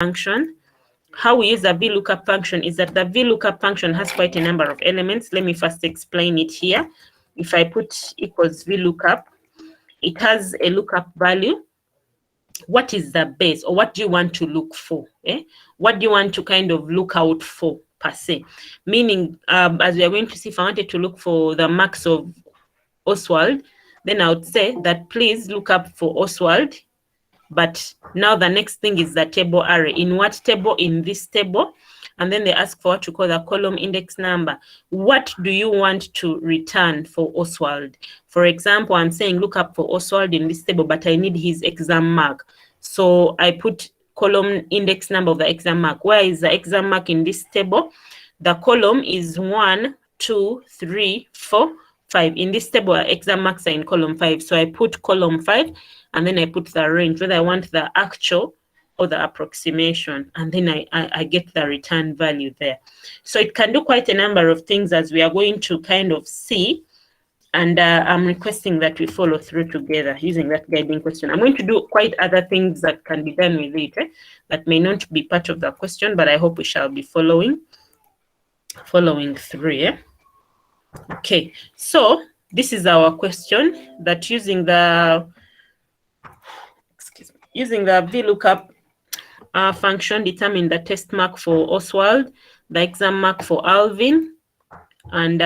function. How we use the VLOOKUP function is that the VLOOKUP function has quite a number of elements. Let me first explain it here. If I put equals VLOOKUP, it has a lookup value. What is the base, or what do you want to look for? What do you want to kind of look out for per se? Meaning, as we are going to see, if I wanted to look for the marks of Oswald, then I would say that please look up for Oswald. But now the next thing is the table array. In what table? In this table. And then they ask for what you call the column index number. What do you want to return for Oswald? For example, I'm saying look up for Oswald in this table, but I need his exam mark. So I put column index number of the exam mark. Where is the exam mark in this table? The column is 1, 2, 3, 4, 5. In this table, exam marks are in column 5. So I put column 5. And then I put the range, whether I want the actual or the approximation, and then I get the return value there. So it can do quite a number of things, as we are going to kind of see, and I'm requesting that we follow through together using that guiding question. I'm going to do quite other things that can be done with it, that may not be part of the question, but I hope we shall be following through. Okay, so this is our question, that using the VLOOKUP function, determine the test mark for Oswald, the exam mark for Alvin, and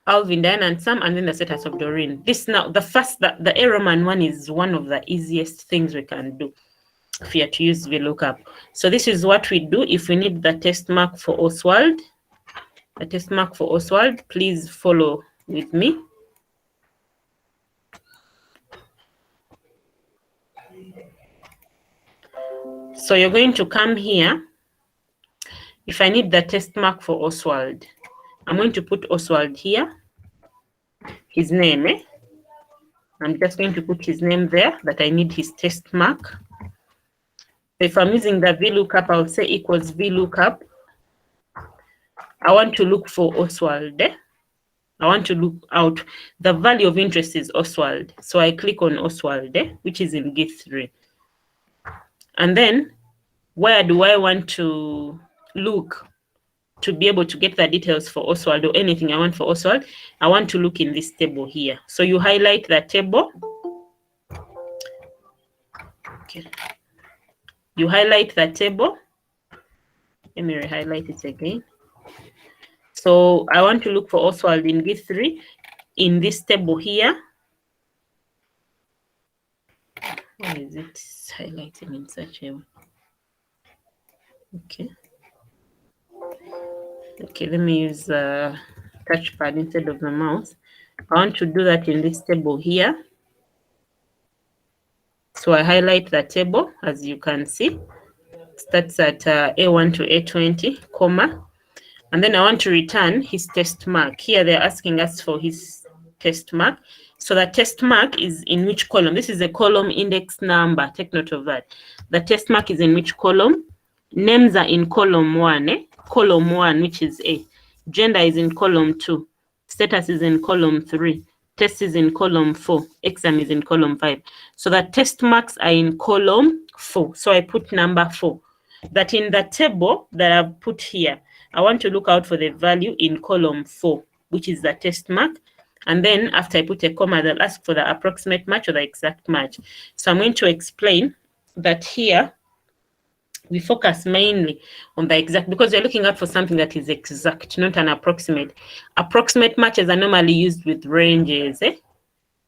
Alvin, Diane, and Sam, and then the status of Doreen. This now, the arrowman one is one of the easiest things we can do if we are to use VLOOKUP. So this is what we do if we need the test mark for Oswald. The test mark for Oswald, please follow with me. So you're going to come here. If I need the test mark for Oswald, I'm going to put Oswald here, his name. I'm just going to put his name there, that I need his test mark. If I'm using the VLOOKUP, I'll say equals VLOOKUP. I want to look for Oswald. I want to look out. The value of interest is Oswald. So I click on Oswald, which is in git 3. And then, where do I want to look to be able to get the details for Oswald, or anything I want for Oswald? I want to look in this table here. So you highlight the table. Okay. You highlight the table. Let me re-highlight it again. So I want to look for Oswald in git 3 in this table here. Why is it highlighting in such a way? Okay. Okay, let me use a touchpad instead of the mouse. I want to do that in this table here. So I highlight the table, as you can see. Starts at A1 to A20, comma. And then I want to return his test mark. Here they're asking us for his test mark. So the test mark is in which column? This is a column index number. Take note of that. The test mark is in which column? Names are in column 1. Column 1, which is A. Gender is in column 2. Status is in column 3. Test is in column 4. Exam is in column 5. So the test marks are in column 4. So I put number 4. That in the table that I've put here, I want to look out for the value in column 4, which is the test mark. And then after I put a comma, they'll ask for the approximate match or the exact match. So I'm going to explain that here we focus mainly on the exact, because we're looking out for something that is exact, not an approximate. Approximate matches are normally used with ranges.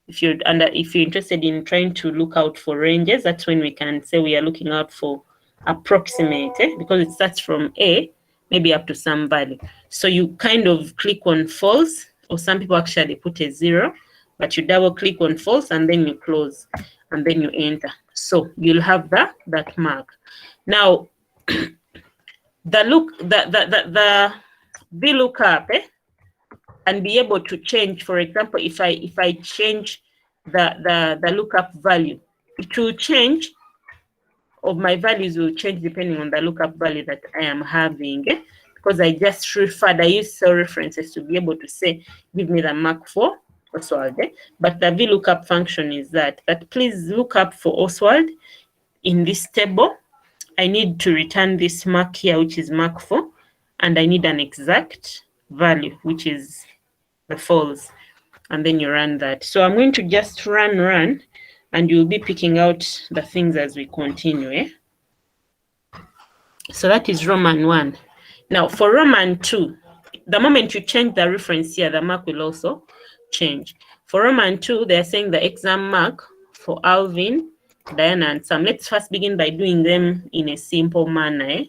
If you're interested in trying to look out for ranges, that's when we can say we are looking out for approximate, because it starts from A, maybe up to some value. So you kind of click on false, or some people actually put a 0, but you double click on false and then you close and then you enter. So you'll have that mark. Now, the VLOOKUP and be able to change. For example, if I change the lookup value, it will change, or my values will change depending on the lookup value that I am having. Because I just referred, I use cell references to be able to say, give me the mark for Oswald, but the VLOOKUP function is that please look up for Oswald in this table. I need to return this mark here, which is mark 4, and I need an exact value, which is the false, and then you run that. So I'm going to just run, and you'll be picking out the things as we continue. So that is Roman 1. Now for Roman 2, the moment you change the reference here, the mark will also change. For Roman 2, they're saying the exam mark for Alvin, Diana, and Sam. Let's first begin by doing them in a simple manner.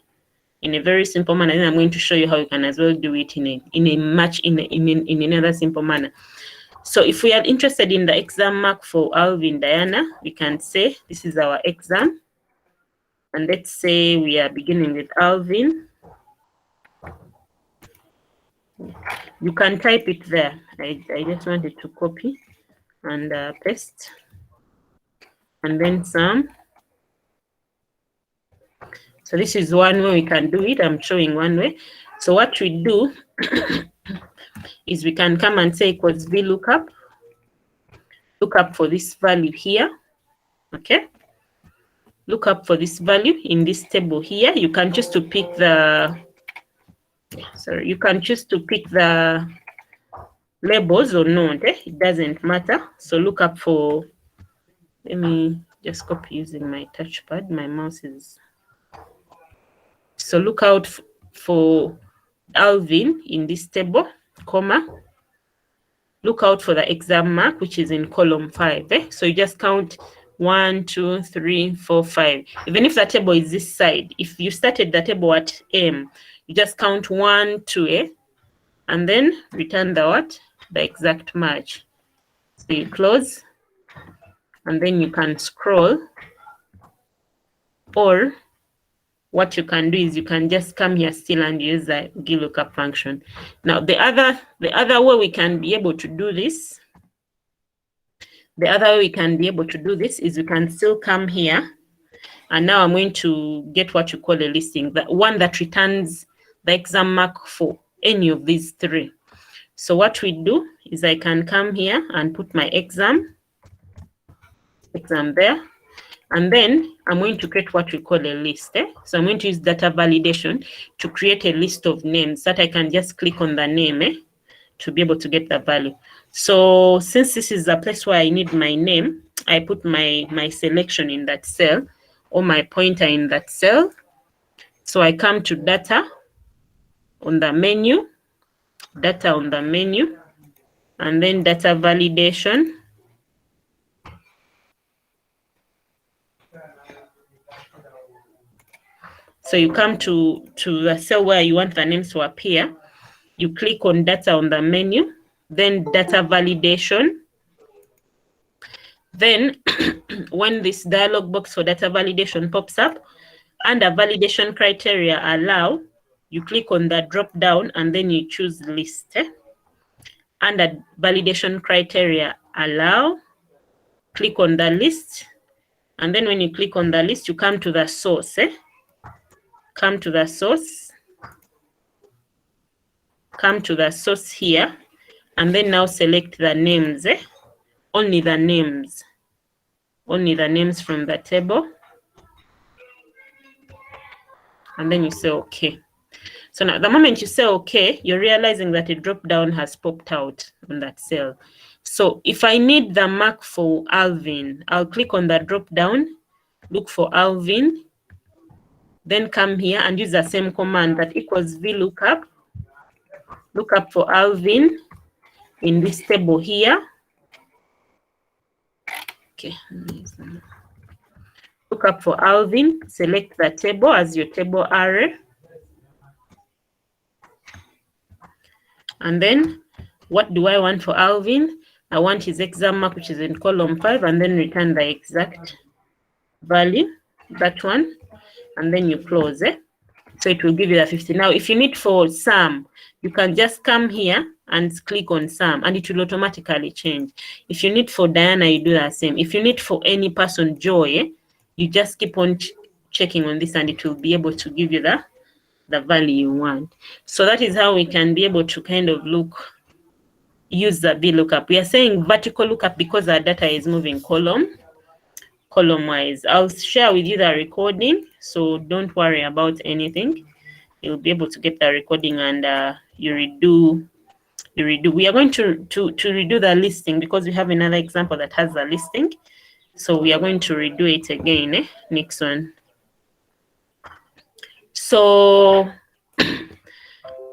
In a very simple manner. Then I'm going to show you how you can as well do it in another simple manner. So if we are interested in the exam mark for Alvin, Diana, we can say this is our exam. And let's say we are beginning with Alvin. You can type it there. I just wanted to copy and paste. And then Sam. So this is one way we can do it. I'm showing one way. So what we do is we can come and say equals VLOOKUP. Look up for this value here. Okay. Look up for this value in this table here. You can choose to pick the you can choose to pick the labels or not. It doesn't matter. So look up for, let me just copy using my touchpad. My mouse is. So look out for Alvin in this table, comma. Look out for the exam mark, which is in column 5. So you just count 1, 2, 3, 4, 5. Even if the table is this side, if you started the table at M, you just count 1, 2, and then return the what? The exact match. So you close, and then you can scroll, or what you can do is you can just come here still and use the VLOOKUP function. Now the other way we can be able to do this, is we can still come here, and now I'm going to get what you call a listing, the one that returns the exam mark for any of these 3. So what we do is I can come here and put my exam there, and then I'm going to create what we call a list. So I'm going to use data validation to create a list of names that I can just click on the name to be able to get the value. So since this is a place where I need my name, I put my selection in that cell, or my pointer in that cell. So I come to data on the menu, and then data validation. So you come to the cell where you want the names to appear. You click on data on the menu, then data validation. Then when this dialog box for data validation pops up, under validation criteria allow, you click on the drop down and then you choose list. Under validation criteria allow, click on the list, and then when you click on the list, you come to the source. Come to the source here, and then now select the names. Only the names from the table, and then you say okay. So now the moment you say okay, you're realizing that a drop down has popped out on that cell. So if I need the mark for Alvin, I'll click on the drop down, look for Alvin, then come here and use the same command that equals VLOOKUP. Look up for Alvin in this table here. Okay. Look up for Alvin, select the table as your table array. And then what do I want for Alvin? I want his exam mark, which is in column 5, and then return the exact value, that one, and then you close it. So it will give you the 50. Now, if you need for Sam, you can just come here and click on Sam, and it will automatically change. If you need for Diana, you do the same. If you need for any person, Joy, you just keep on checking on this, and it will be able to give you the value you want. So that is how we can be able to kind of look use the VLOOKUP. We are saying vertical lookup because our data is moving column-wise. I'll share with you the recording, so don't worry about anything. You'll be able to get the recording and you redo. We are going to redo the listing because we have another example that has the listing. So we are going to redo it again, next one. So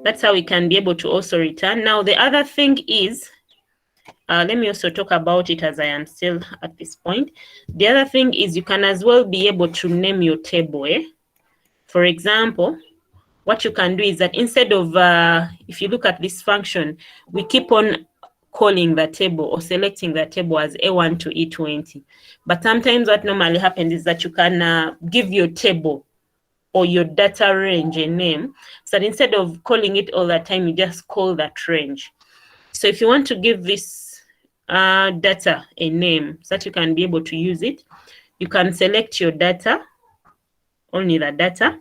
that's how we can be able to also return. Now, the other thing is, let me also talk about it as I am still at this point. The other thing is you can as well be able to name your table. For example, what you can do is that instead of, if you look at this function, we keep on calling the table or selecting the table as A1 to E20. But sometimes what normally happens is that you can give your table or your data range a name. So that instead of calling it all the time, you just call that range. So if you want to give this data a name so that you can be able to use it, you can select your data, only the data.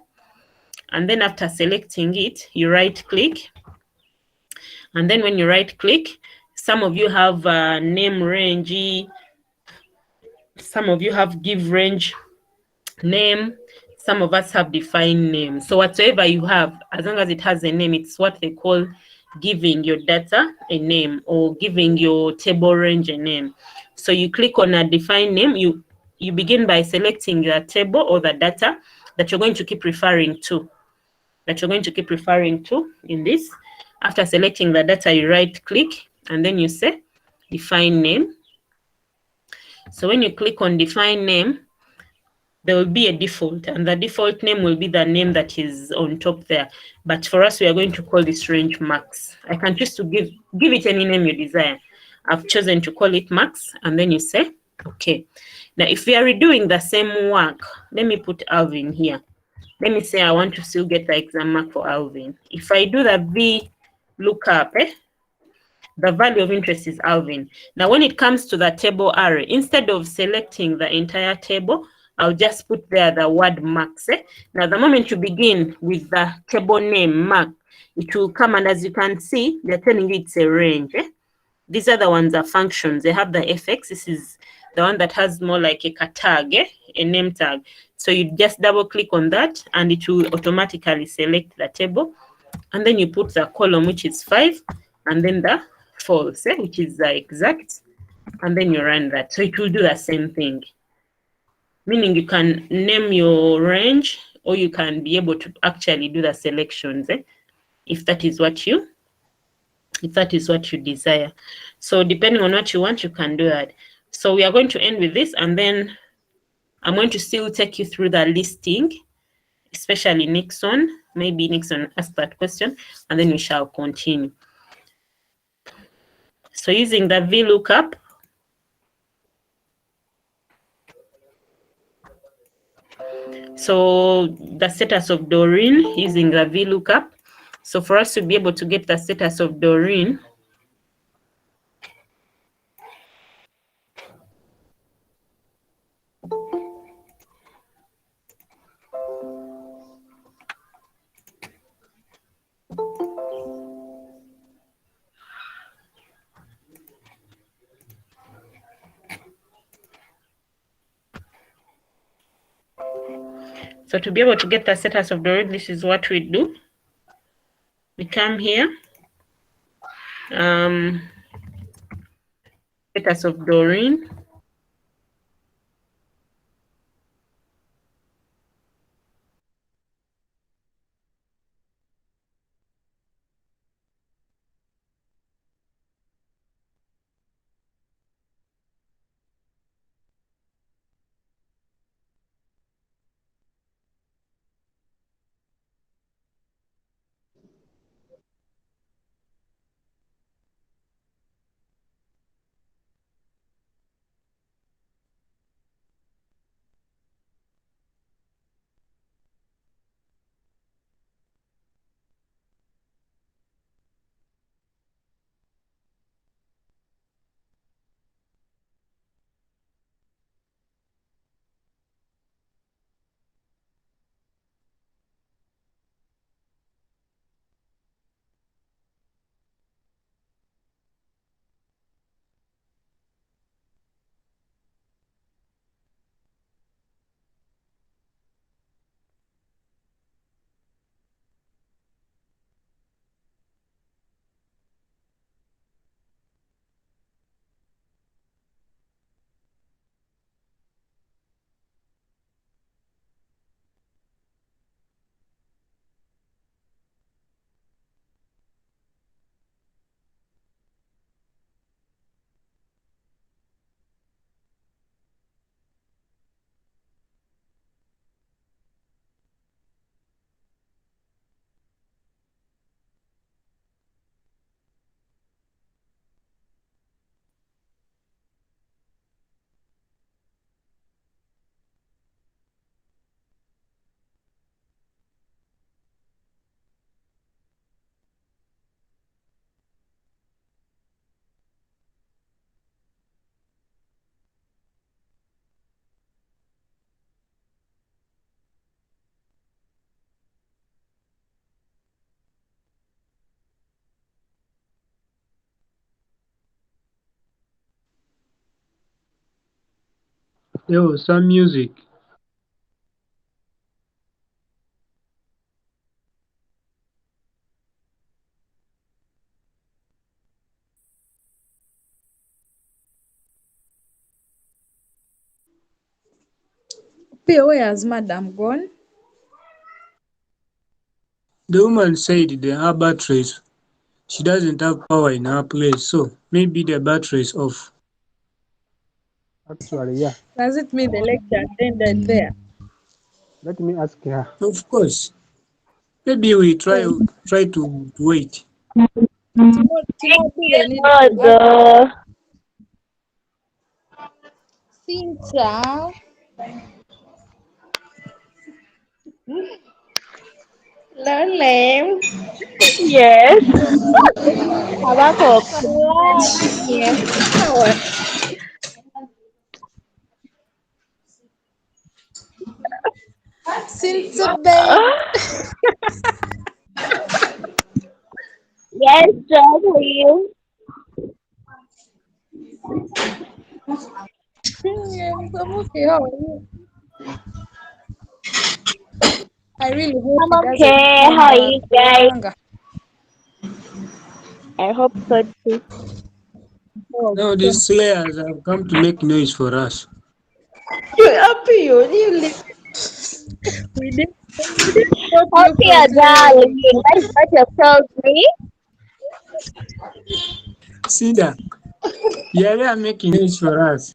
And then after selecting it, you right click. And then when you right click, some of you have name range, some of you have give range name, some of us have define name. So whatever you have, as long as it has a name, it's what they call giving your data a name or giving your table range a name. So you click on a define name, you begin by selecting the table or the data that you're going to keep referring to. In this. After selecting the data, you right click and then you say define name. So when you click on define name, there will be a default, and the default name will be the name that is on top there. But for us, we are going to call this range max. I can choose to give it any name you desire. I've chosen to call it max, and then you say, okay. Now, if we are redoing the same work, let me put Alvin here. Let me say I want to still get the exam mark for Alvin. If I do the V lookup, the value of interest is Alvin. Now, when it comes to the table array, instead of selecting the entire table, I'll just put there the word max. Now, the moment you begin with the table name mark, it will come, and as you can see, they're telling you it's a range. These other ones are functions. They have the fx. This is the one that has more like a tag, a name tag. So you just double click on that, and it will automatically select the table. And then you put the column, which is 5, and then the false, which is the exact, and then you run that. So it will do the same thing. Meaning you can name your range, or you can be able to actually do the selections, if that is what you desire. So depending on what you want, you can do that. So we are going to end with this, and then I'm going to still take you through the listing, especially Nixon. Maybe Nixon asked that question, and then we shall continue. So using the VLOOKUP, so the status of Doreen using the VLOOKUP. So for us to be able to get the status of Doreen, so to be able to get the status of Doreen, this is what we do. We come here, status of Doreen. Yo, some music. P, where has Madam gone? The woman said her batteries, she doesn't have power in her place, so maybe the battery is off. Actually, yeah. Does it mean the lecture ended there? Let me ask her. Of course. Maybe we try So try to wait. tomorrow they need to ask Brother. Cynthia. Lolem. Yes. Habako plani. Sawa. Cynthia, babe. Yes, John, please. I'm okay. How are you? I really hope I'm he doesn't okay. come How are back. you guys? Wanga. I hope so too. Oh, Now God. these slayers have come to make noise for us. You happy you live. We didn't stop you Okay, from darling. slaying. That's what you told me. Cedar, yeah, they are making noise for us.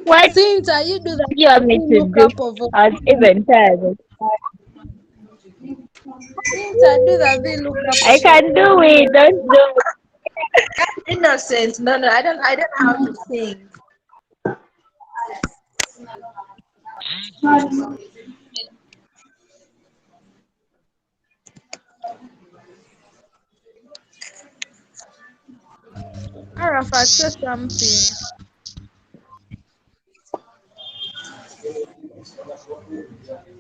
What Cynthia, you do that do you want me to look do? up of I was even tired. Cynthia, do that look up I of can do it. Don't do it. Innocent. No, no, I don't know how to sing. Arafat, say something.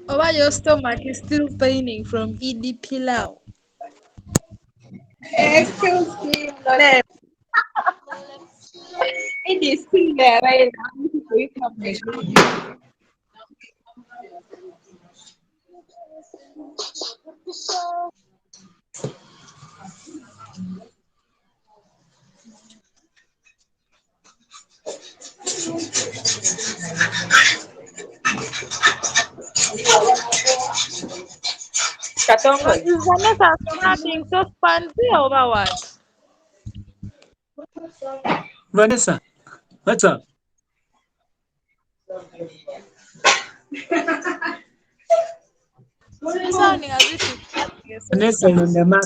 Or why your stomach is still paining from ED pilau. Excuse me, Lorem. It is still there right now. This is wake up again. But Katongo. is Vanessa being so fancy or what? Vanessa, what's up? She's sounding as if she's having a Vanessa seizure. on the mark.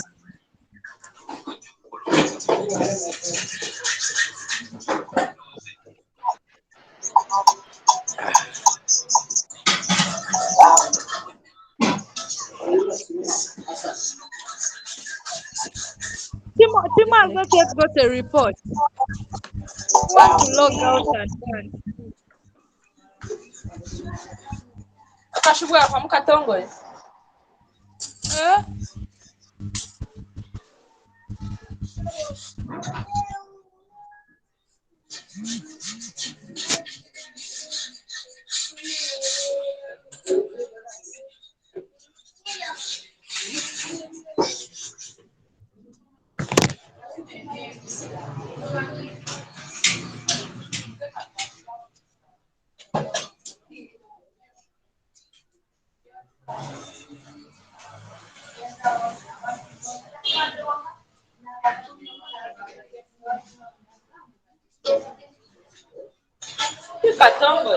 Timo has not yet got a report. You want to log out and run. Akashubwa kwa Mukatongo. Eh? Katongo.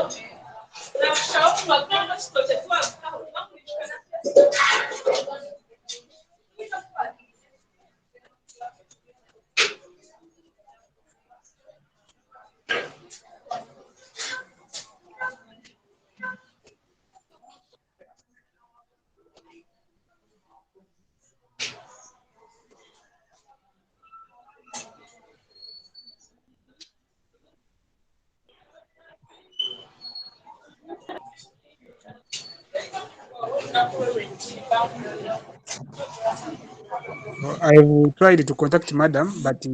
I've tried to contact Madam, but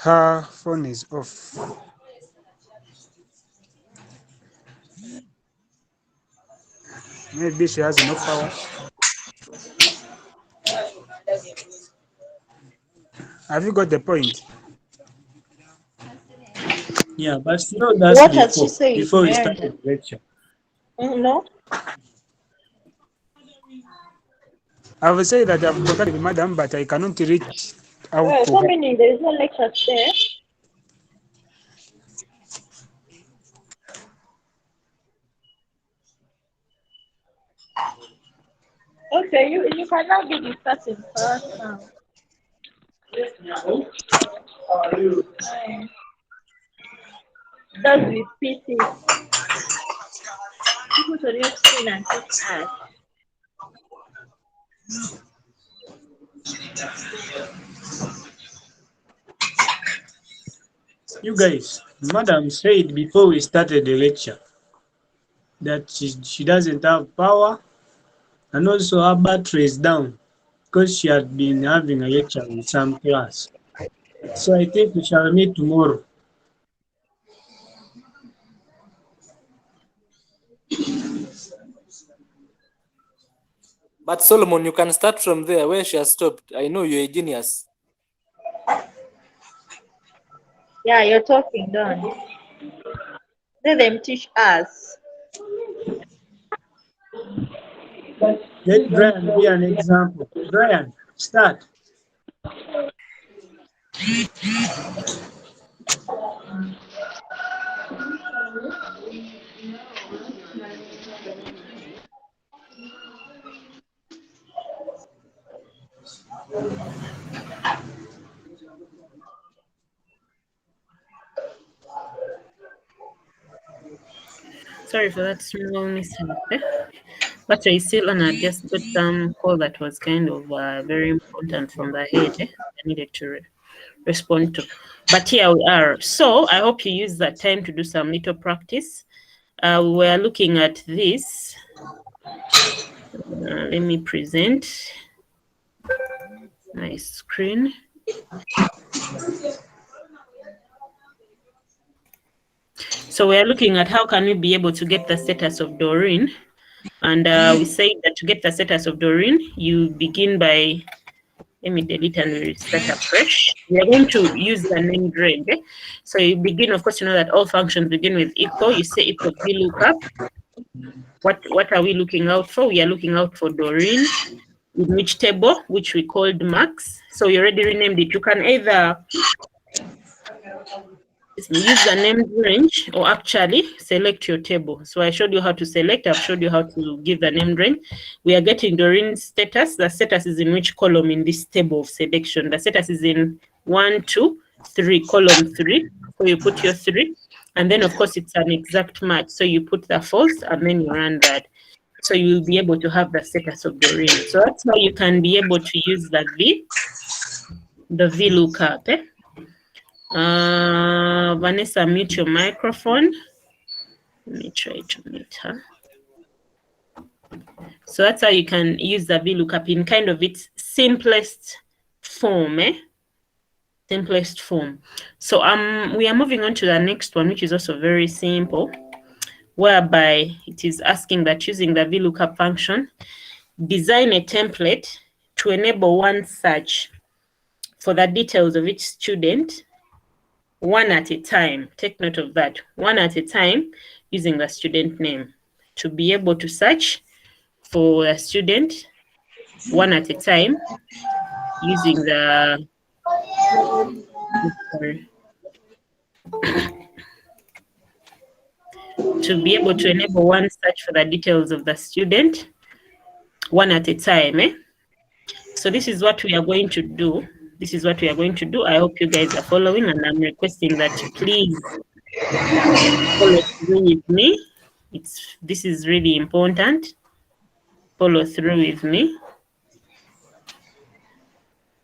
Her phone is off. Maybe she has no power. Have you got the point? Yeah, but she told us What has she said? before we Yeah. started the lecture. No. I will say that I've contacted madam, but I cannot reach out Well, to so her. many, there is no lecture there. Okay, you cannot be discussing for us now. Just repeat it. People to your screen and take ask. You guys, madam said before we started the lecture that she doesn't have power and also her battery is down because she had been having a lecture in some class. So I think we shall meet tomorrow. But Solomon, you can start from there where she has stopped. I know you're a genius. Yeah, you're talking, don't. Let them teach us. Let Brian be an example. Brian, start. Sorry for that small mishap. But I still and I just got some call that was kind of very important from the head. I needed to respond to. But here we are. So I hope you use that time to do some little practice. We're looking at this. Let me present my screen. So we're looking at how can we be able to get the status of Doreen. And we say that to get the status of Doreen, you begin by, let me delete and restart afresh. We are going to use the name grade. So you begin, of course, you know that all functions begin with equal. You say equal VLOOKUP. What are we looking out for? We are looking out for Doreen, in which table, which we called Max. So you already renamed it. You can either use the named range or actually select your table. So I showed you how to select. I've showed you how to give the named range. We are getting Doreen's status. The status is in which column in this table of selection? The status is in 1, 2, 3, column 3. So you put your 3. And then, of course, it's an exact match. So you put the false and then you run that. So you will be able to have the status of Doreen. So that's how you can be able to use the VLOOKUP. Vanessa, mute your microphone. Let me try to mute her. So that's how you can use the VLOOKUP in kind of its simplest form. Simplest form. So we are moving on to the next one, which is also very simple, whereby it is asking that using the VLOOKUP function, design a template to enable one search for the details of each student, one at a time. Take note of that. One at a time using the student name to be able to search for a student one at a time using the to be able to enable one search for the details of the student one at a time. So this is what we are going to do. This is what we are going to do. I hope you guys are following, and I'm requesting that you please follow through with me. This is really important. Follow through with me.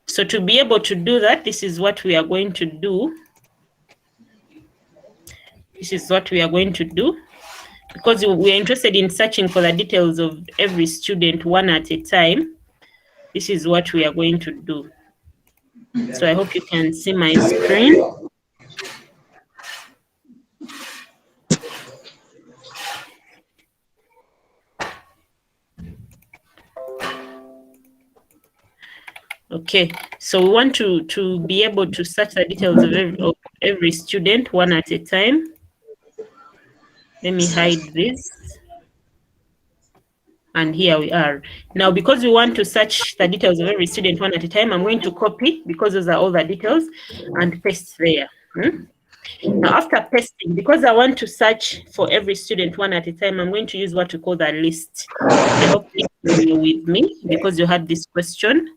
So to be able to do that, this is what we are going to do. This is what we are going to do. Because we are interested in searching for the details of every student one at a time, this is what we are going to do. So I hope you can see my screen. Okay, so we want to be able to search the details of every student one at a time. Let me hide this. And here we are. Now, because we want to search the details of every student one at a time, I'm going to copy, because those are all the details, and paste there. Now, after pasting, because I want to search for every student one at a time, I'm going to use what we call the list. I hope you're with me, because you had this question,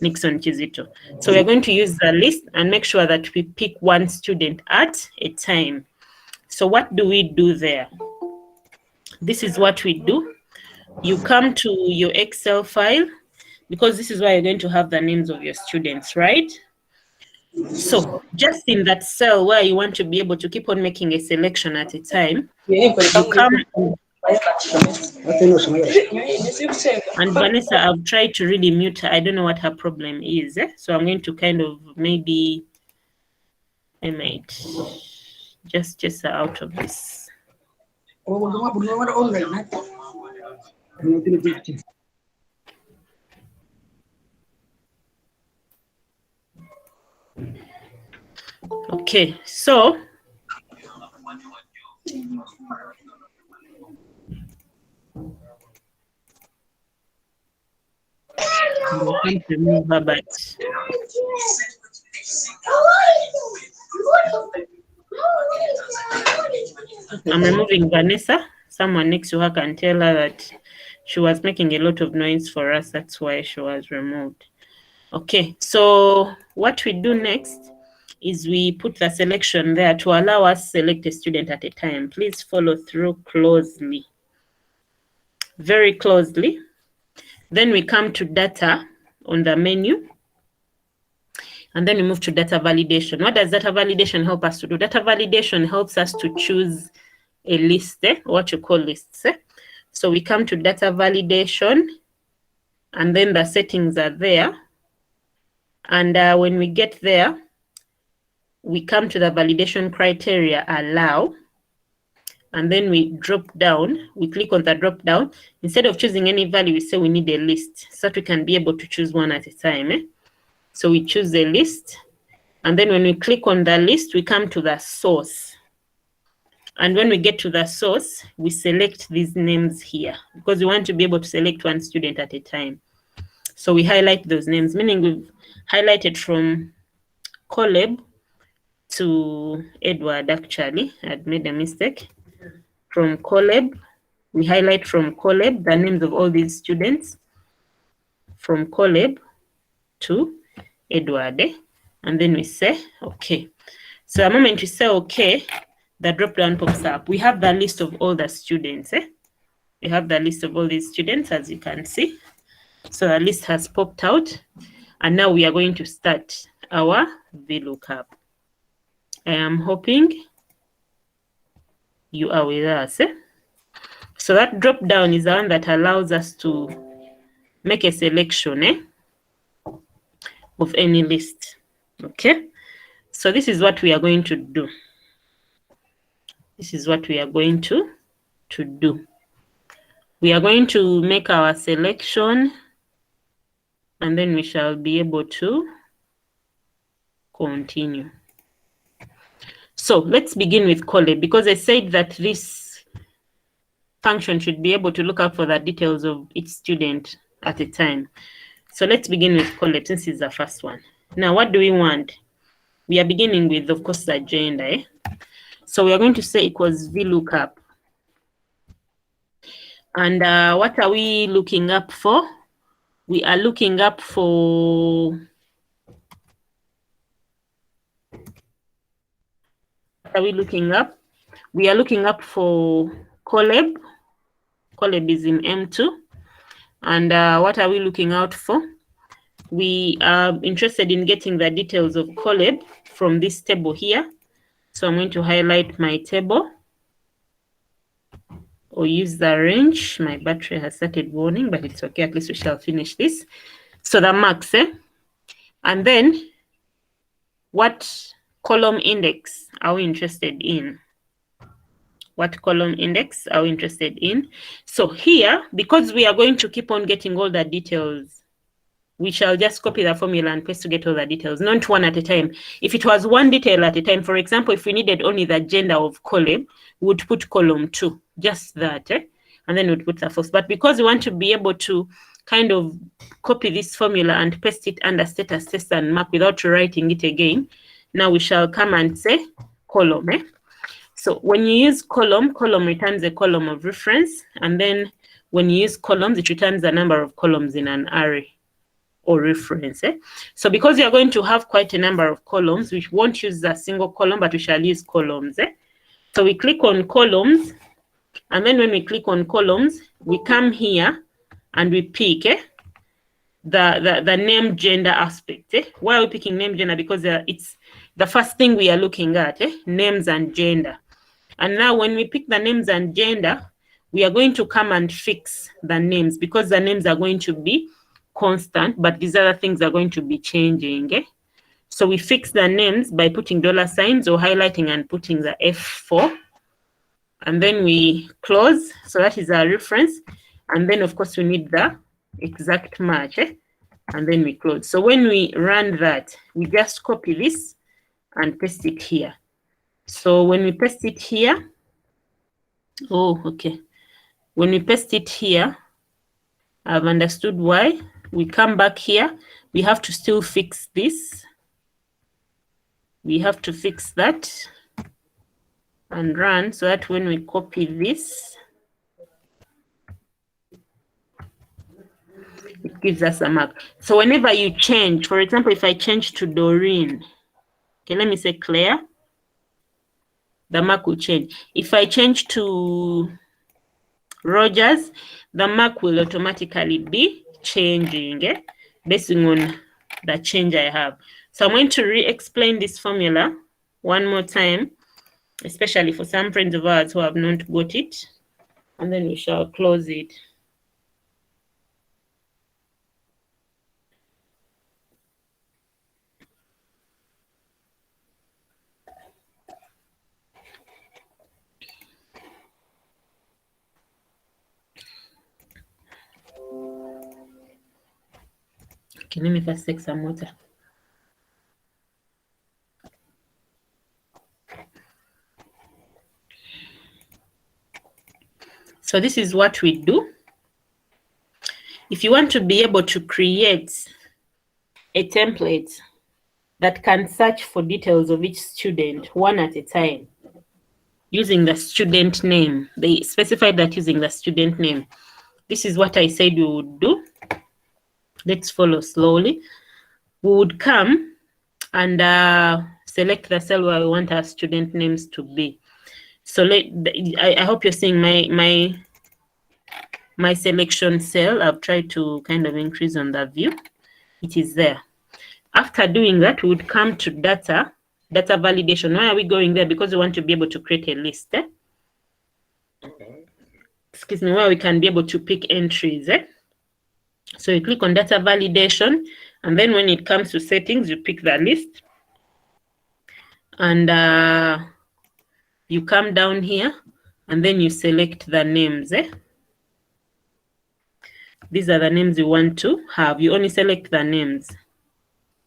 Nixon Kizito. So we're going to use the list and make sure that we pick one student at a time. So what do we do there? This is what we do. You come to your Excel file, because this is where you're going to have the names of your students, right? So just in that cell where you want to be able to keep on making a selection at a time, you come, and Vanessa, I've tried to really mute her. I don't know what her problem is. So I'm going to kind of maybe, I might just chase her out of this. Okay, so I'm going to remove her, but I'm removing Vanessa. Someone next to her can tell her that she was making a lot of noise for us. That's why she was removed. Okay, so what we do next is we put the selection there to allow us select a student at a time. Please follow through closely, very closely. Then we come to data on the menu, and then we move to data validation. What does data validation help us to do? Data validation helps us to choose a list, what you call lists. So we come to data validation, and then the settings are there. And when we get there, we come to the validation criteria, allow, and then we drop down. We click on the drop down. Instead of choosing any value, we say we need a list so that we can be able to choose one at a time. So we choose a list, and then when we click on the list, we come to the source. And when we get to the source, we select these names here, because we want to be able to select one student at a time. So we highlight those names, meaning we've highlighted from Caleb to Edward. Actually, I'd made a mistake. From Caleb, we highlight from Caleb the names of all these students, from Caleb to Edward, and then we say okay. So the moment we say okay, the drop down pops up. We have the list of all the students. We have the list of all these students, as you can see. So the list has popped out, and now we are going to start our VLOOKUP. I am hoping you are with us. So that drop down is the one that allows us to make a selection of any list. Okay, so this is what we are going to do. This is what we are going to do. We are going to make our selection, and then we shall be able to continue. So let's begin with Caleb, because I said that this function should be able to look up for the details of each student at a time. So let's begin with Caleb, since it's the first one. Now, what do we want? We are beginning with, of course, the gender. So we are going to say equals VLOOKUP. And what are we looking up for? We are looking up for what are we looking up? We are looking up for Caleb. Caleb is in M2. And what are we looking out for? We are interested in getting the details of Caleb from this table here. So I'm going to highlight my table or use the range. My battery has started warning, but it's okay. At least we shall finish this. So the marks, and then what column index are we interested in? What column index are we interested in? So here, because we are going to keep on getting all the details, we shall just copy the formula and paste to get all the details, not one at a time. If it was one detail at a time, for example, if we needed only the gender of column, we would put column 2, just that, and then we'd put the first. But because we want to be able to kind of copy this formula and paste it under status, test, and mark without writing it again, now we shall come and say column. So when you use column, column returns a column of reference, and then when you use columns, it returns the number of columns in an array or reference. So because we are going to have quite a number of columns, we won't use a single column, but we shall use columns. So we click on columns, and then when we click on columns, we come here and we pick the name gender aspect. Why are we picking name gender? Because it's the first thing we are looking at, names and gender. And now when we pick the names and gender, we are going to come and fix the names, because the names are going to be constant, but these other things are going to be changing. So we fix the names by putting $signs or highlighting and putting the F4, and then we close. So that is our reference, and then of course we need the exact match, and then we close. So when we run that, we just copy this and paste it here. So when we paste it here, when we paste it here, I've understood why. We come back here, we have to still fix this. We have to fix that and run, so that when we copy this, it gives us a mark. So whenever you change, for example, if I change to Doreen, okay, let me say Claire, the mark will change. If I change to Rogers, the mark will automatically be changing, based on the change I have. So I'm going to re-explain this formula one more time, especially for some friends of ours who have not got it, and then we shall close it. Okay, let me first take some water. So this is what we do. If you want to be able to create a template that can search for details of each student one at a time, using the student name, they specified that using the student name. This is what I said we would do. Let's follow slowly. We would come and select the cell where we want our student names to be. So I hope you're seeing my selection cell. I've tried to kind of increase on the view. It is there. After doing that, we would come to data validation. Why are we going there? Because we want to be able to create a list. Excuse me, where we can be able to pick entries. So you click on data validation, and then when it comes to settings, you pick the list, and you come down here, and then you select the names. These are the names you want to have. You only select the names,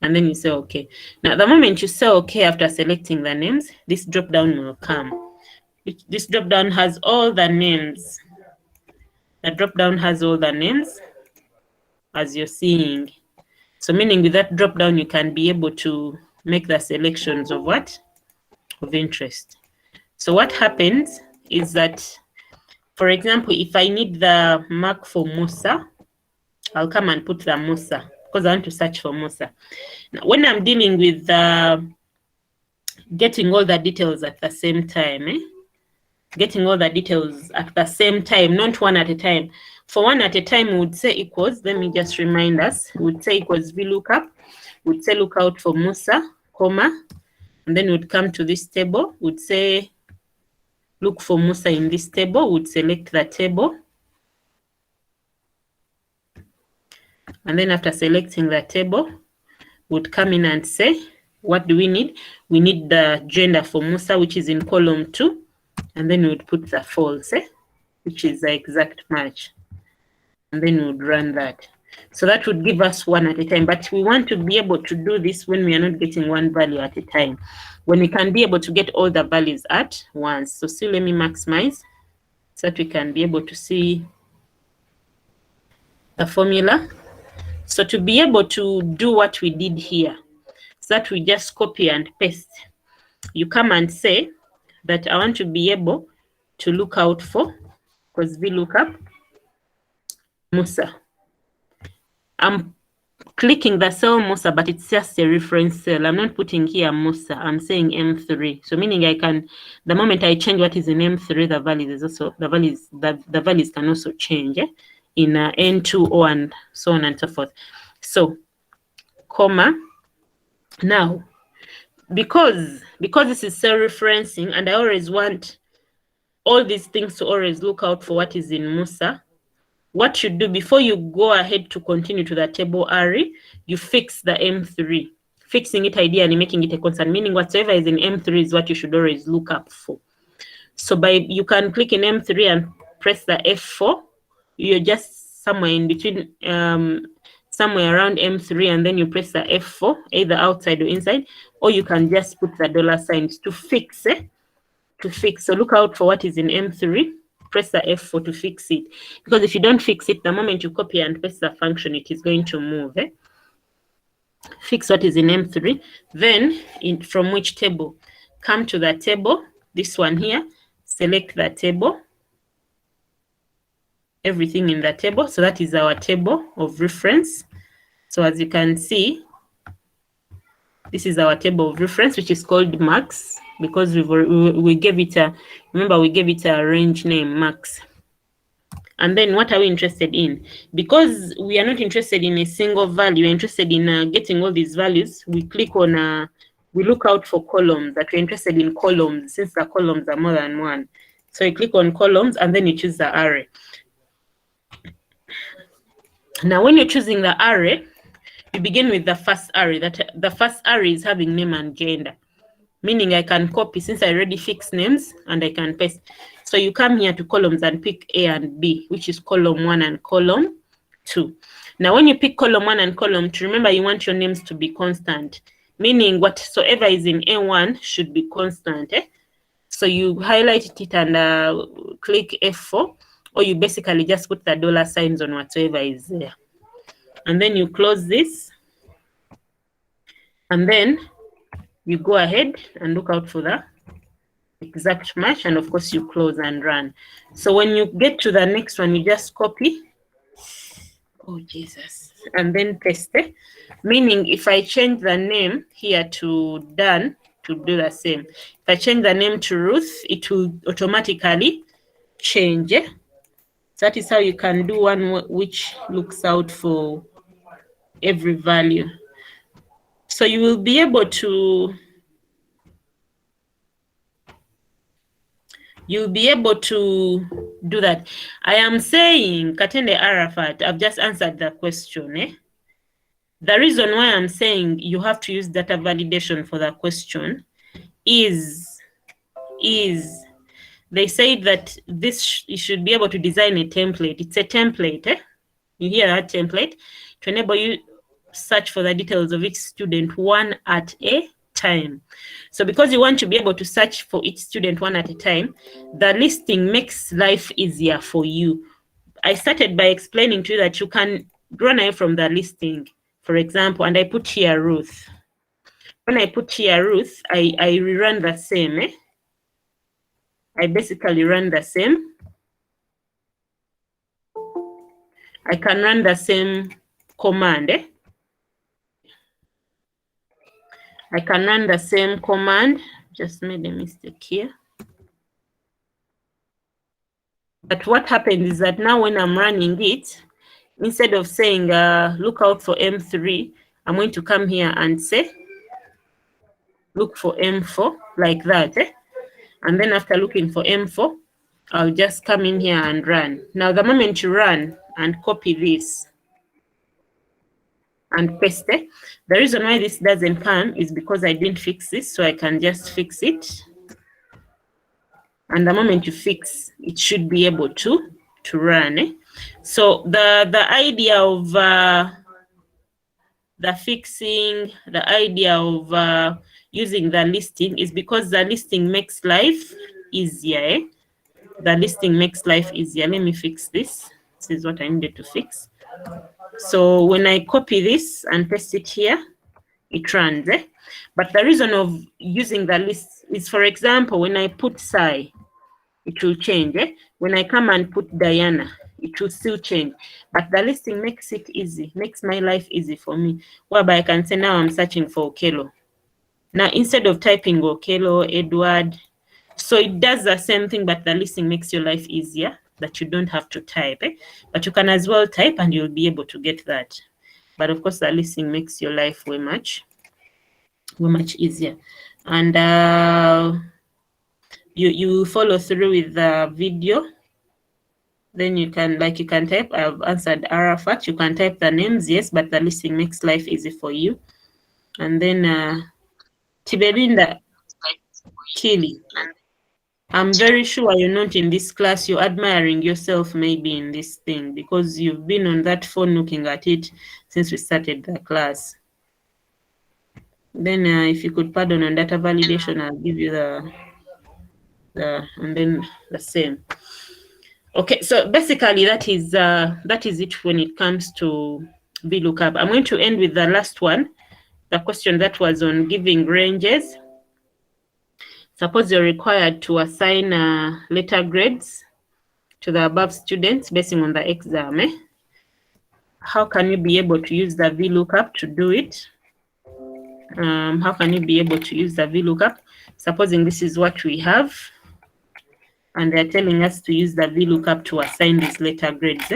and then you say OK. Now, the moment you say OK after selecting the names, this drop down will come. This drop down has all the names. The drop down has all the names, as you're seeing. So meaning with that drop down, you can be able to make the selections of what? Of interest. So what happens is that, for example, if I need the mark for Musa, I'll come and put the Musa because I want to search for Musa. Now, when I'm dealing with getting all the details at the same time, getting all the details at the same time, not one at a time. For one at a time, we would say equals, let me just remind us, we would say equals VLOOKUP, we would say look out for Musa, comma, and then we'd come to this table, we'd say look for Musa in this table, we'd select the table. And then after selecting the table, we'd come in and say what do we need? We need the gender for Musa, which is in column 2, and then we would put the false, which is the exact match, and then we would run that. So that would give us one at a time, but we want to be able to do this when we are not getting one value at a time, when we can be able to get all the values at once. So still let me maximize so that we can be able to see the formula. So to be able to do what we did here, so that we just copy and paste, you come and say that I want to be able to look out for, because VLOOKUP Musa. I'm clicking the cell Musa, but it's just a reference cell. I'm not putting here Musa. I'm saying M3. So meaning I can, the moment I change what is in M3, the values is also the values can also change in N2O and so on and so forth. So comma. Now, because this is cell referencing, and I always want all these things to always look out for what is in Musa, what you do before you go ahead to continue to the table array, you fix the M3. Fixing it ideally, making it a constant, meaning whatever is in M3 is what you should always look up for. So you can click in M3 and press the F4. You're just somewhere in between, somewhere around M3, and then you press the F4, either outside or inside, or you can just put the $signs to fix it. So look out for what is in M3. Press the F4 to fix it, because if you don't fix it, the moment you copy and paste the function, it is going to move. Fix what is in M3. Then from which table? Come to the table, this one here, select the table, everything in the table. So that is our table of reference. So as you can see, this is our table of reference, which is called max, because we gave it a, remember we gave it a range name, max. And then what are we interested in? Because we are not interested in a single value, we're interested in getting all these values. We click on, we look out for columns, that we're interested in columns, since the columns are more than one. So you click on columns and then you choose the array. Now when you're choosing the array, you begin with the first array. That the first array is having name and gender, meaning I can copy since I already fixed names, and I can paste. So you come here to columns and pick A and B, which is column 1 and column 2. Now when you pick column 1 and column 2, remember you want your names to be constant, meaning whatsoever is in A1 should be constant. So you highlight it and click F4, or you basically just put the $signs on whatsoever is there. And then you close this, and then you go ahead and look out for the exact match, and of course you close and run. So when you get to the next one, you just copy, oh Jesus, and then paste it. Meaning if I change the name here to Dan, to do the same. If I change the name to Ruth, it will automatically change. So that is how you can do one which looks out for every value. So you will be able to do that. I am saying Katende Arafat, I've just answered the question. The reason why I'm saying you have to use data validation for the question is they say that you should be able to design a template. It's a template. You hear that template? To enable you search for the details of each student one at a time. So because you want to be able to search for each student one at a time, the listing makes life easier for you. I started by explaining to you that you can run away from the listing, for example, and I put here Ruth. When I put here Ruth, I rerun the same. I basically run the same. I can run the same command. I can run the same command. Just made a mistake here. But what happens is that now when I'm running it, instead of saying look out for M3, I'm going to come here and say look for M4, like that. And then after looking for M4, I'll just come in here and run. Now the moment you run and copy this, and paste it. The reason why this doesn't come is because I didn't fix this, so I can just fix it. And the moment you fix, it should be able to run. So the idea of the fixing, the idea of using the listing is because the listing makes life easier. The listing makes life easier. Let me fix this. This is what I needed to fix. So when I copy this and paste it here, it runs. But the reason of using the list is, for example, when I put Sai, it will change. When I come and put Diana, it will still change. But the listing makes it easy, makes my life easy for me. Whereby I can say now I'm searching for Okelo. Now instead of typing Okelo, Edward, so it does the same thing, but the listing makes your life easier, that you don't have to type. But you can as well type and you'll be able to get that. But of course, the listing makes your life way much easier. And you follow through with the video. Then you can type, I've answered Arafat. You can type the names, yes, but the listing makes life easy for you. And then Tibelinda Kili. I'm very sure you're not in this class. You're admiring yourself maybe in this thing because you've been on that phone looking at it since we started the class. Then if you could pardon on data validation, I'll give you and then the same. Okay, so basically that is it when it comes to VLOOKUP. I'm going to end with the last one, the question that was on giving ranges. Suppose you're required to assign letter grades to the above students based on the exam. How can you be able to use the VLOOKUP to do it? How can you be able to use the VLOOKUP? Supposing this is what we have, and they're telling us to use the VLOOKUP to assign these letter grades,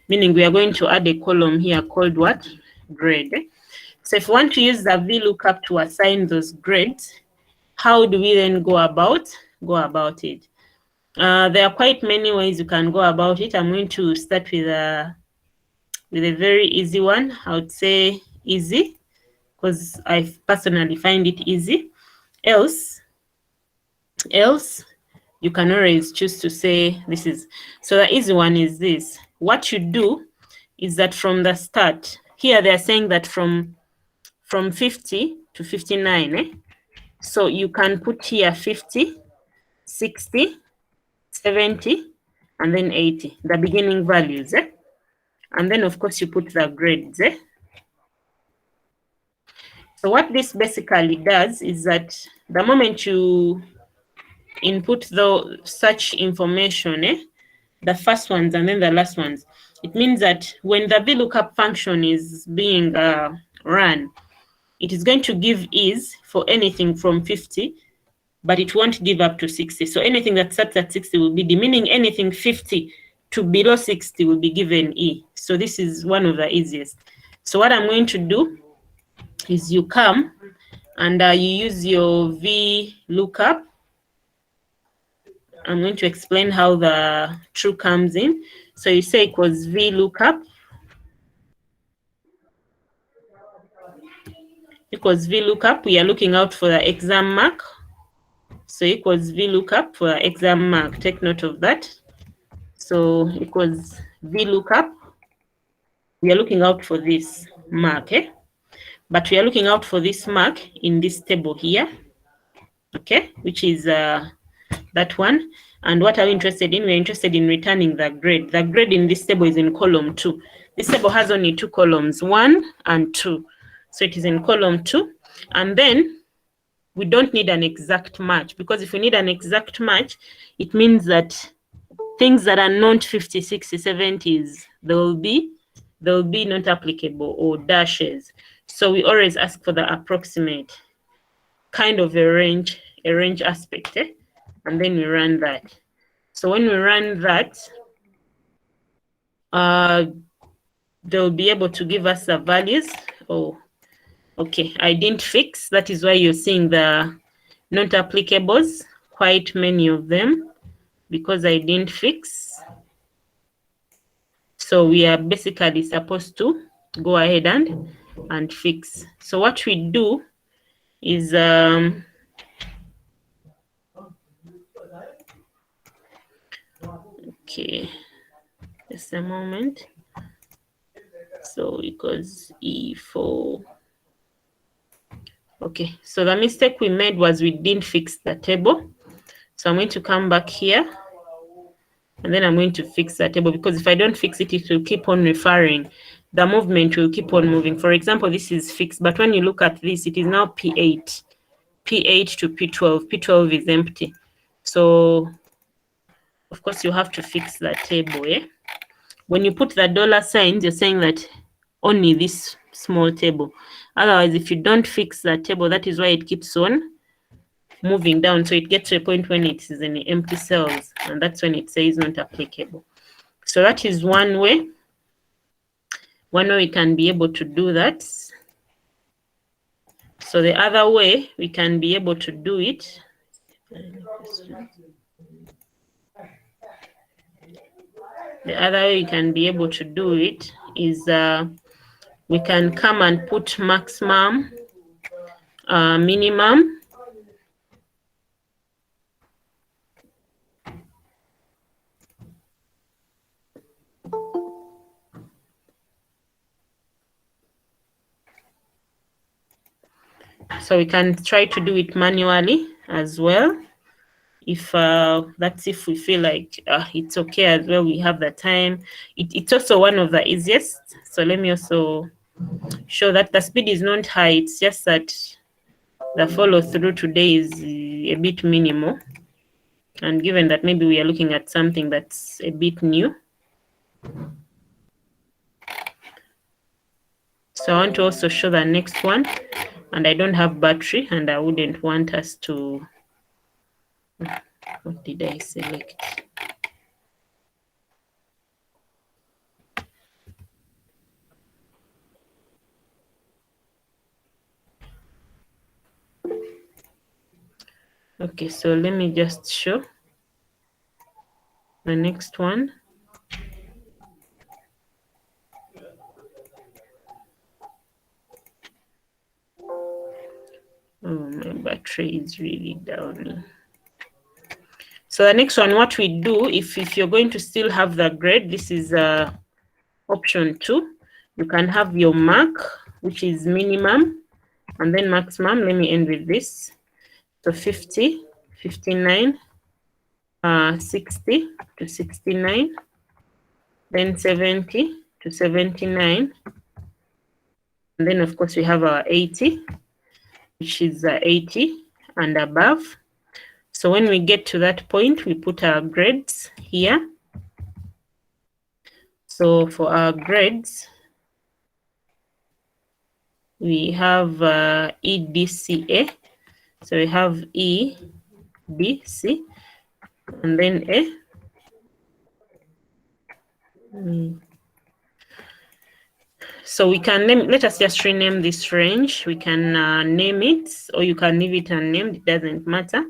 meaning we are going to add a column here called what? Grade. So if we want to use the VLOOKUP to assign those grades, how do we then go about it? There are quite many ways you can go about it. I'm going to start with a very easy one. I would say easy, because I personally find it easy. Else, you can always choose to say this is. So the easy one is this. What you do is that from the start, here they're saying that from 50 to 59, so you can put here 50, 60, 70, and then 80, the beginning values. And then, of course, you put the grades. So what this basically does is that the moment you input such information, the first ones and then the last ones, it means that when the VLOOKUP function is being run, it is going to give is for anything from 50, but it won't give up to 60. So anything that starts at 60 will be D, meaning anything 50 to below 60 will be given E. So this is one of the easiest. So what I'm going to do is you come and you use your VLOOKUP. I'm going to explain how the true comes in. So you say equals VLOOKUP equals VLOOKUP. We are looking out for the exam mark. So equals VLOOKUP for the exam mark. Take note of that. So equals VLOOKUP. We are looking out for this mark, but we are looking out for this mark in this table here, okay, which is that one. And what are we interested in? We're interested in returning the grade. The grade in this table is in column 2. This table has only 2 columns, 1 and 2. So it is in column 2. And then we don't need an exact match, because if we need an exact match, it means that things that are not 50, 60, 70s, they'll be not applicable, or dashes. So we always ask for the approximate, kind of a range aspect, and then we run that. So when we run that, they'll be able to give us the values. Oh, okay, I didn't fix. That is why you're seeing the not applicables, quite many of them, because I didn't fix. So we are basically supposed to go ahead and and fix. So what we do is okay, just a moment. So because E4. Okay, so the mistake we made was we didn't fix the table. So I'm going to come back here and then I'm going to fix the table, because if I don't fix it, it will keep on referring. The movement will keep on moving. For example, this is fixed, but when you look at this, it is now P8. P8 to P12. P12 is empty. So, of course, you have to fix the table. Eh? When you put the dollar signs, you're saying that only this small table. Otherwise, if you don't fix the table, that is why it keeps on moving down. So it gets to a point when it is in the empty cells, and that's when it says not applicable. So that is one way. One way we can be able to do that. So the other way we can be able to do it. The other way we can be able to do it is we can come and put maximum, minimum. So we can try to do it manually as well. If that's if we feel like it's okay as well, we have the time. It's also one of the easiest. So let me also show that the speed is not high. It's just that the follow through today is a bit minimal. And given that maybe we are looking at something that's a bit new. So I want to also show the next one. And I don't have battery, and I wouldn't want us to, what did I select? Okay, so let me just show the next one. Oh, my battery is really down. So the next one, what we do, if you're going to still have the grade, this is option 2. You can have your mark, which is minimum, and then maximum. Let me end with this. So 50, 59, 60 to 69, then 70 to 79. And then, of course, we have our 80, which is 80 and above. So when we get to that point, we put our grades here. So for our grades, we have EDCA. So we have E, D, C, and then A. So we can name, let us just rename this range. We can name it, or you can leave it unnamed, it doesn't matter.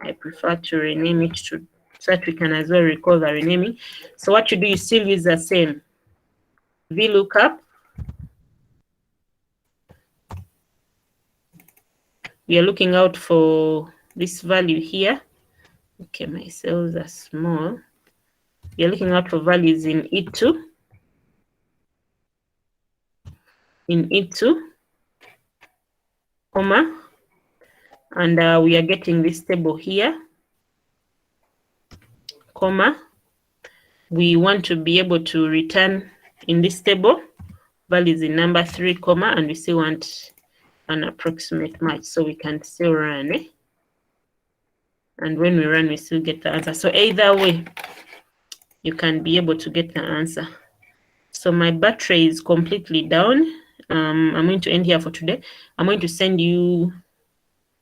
I prefer to rename it so that we can as well recall the renaming. So what you do, you still use the same VLOOKUP. We are looking out for this value here. Okay, my cells are small. We are looking out for values in E2. In E2, comma, and we are getting this table here, comma. We want to be able to return in this table values in number 3, comma, and we still want an approximate match, so we can still run. And when we run, we still get the answer. So either way, you can be able to get the answer. So my battery is completely down. I'm going to end here for today. I'm going to send you,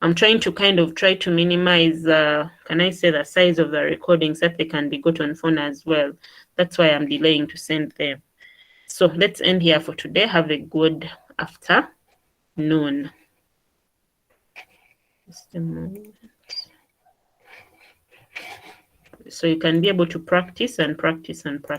I'm trying to try to minimize, can I say, the size of the recordings that they can be got on phone as well. That's why I'm delaying to send them. So let's end here for today. Have a good afternoon. Just a moment. So you can be able to practice and practice and practice.